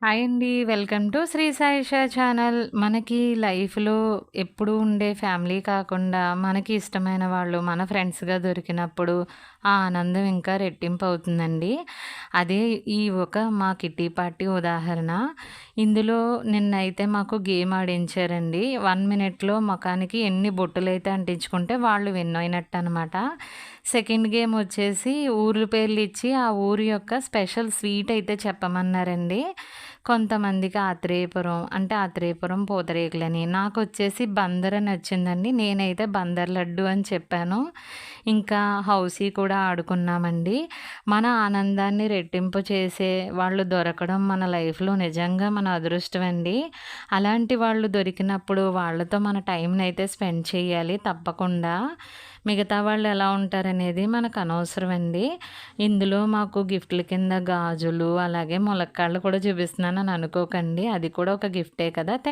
Hi అండి. Welcome to Sri Saisha channel. మనకి లైఫ్‌లో ఎప్పుడూ ఉండే ఫ్యామిలీ కాకుండా, మనకి ఇష్టమైన వాళ్ళు మన ఫ్రెండ్స్‌గా దొరికినప్పుడు, ఆ ఆనందం ఇంకా రెట్టింపు అవుతుందండి. అదే ఈ మా కిట్టి పార్టీ ఉదాహరణ. ఇందులో నిన్నైతే మాకు గేమ్ ఆడించారండి. 1 మినిట్‌లో మొఖానికి ఎన్ని బొట్టులైతే అంటించుకుంటే వాళ్ళు విన్ అయినట్టనమాట. సెకండ్ గేమ్ వచ్చేసి ఊర్ల పేర్లిచ్చి, ఆ ఊరి యొక్క స్పెషల్ స్వీట్ అయితే చెప్పమన్నారండి. కొంతమందికి ఆత్రేయపురం అంటే ఆత్రేయపురం పూతరేకులని, నాకొచ్చేసి బందర్ అని వచ్చిందండి. నేనైతే బందర్ లడ్డు అని చెప్పాను. ఇంకా హౌసీ కూడా ఆడుకున్నామండి. మన ఆనందాన్ని రెట్టింపు చేసే వాళ్ళు దొరకడం మన లైఫ్‌లో నిజంగా మన అదృష్టం అండి. అలాంటి వాళ్ళు దొరికినప్పుడు వాళ్ళతో మన టైంనైతే స్పెండ్ చేయాలి తప్పకుండా. మిగతా వాళ్ళు ఎలా ఉంటారనేది మనకు అనవసరం అండి. ఇందులో మాకు గిఫ్ట్‌ల కింద గాజులు, అలాగే ములక్కాడలు కూడా చూపిస్తున్నానని అనుకోకండి. అది కూడా ఒక గిఫ్టే కదా!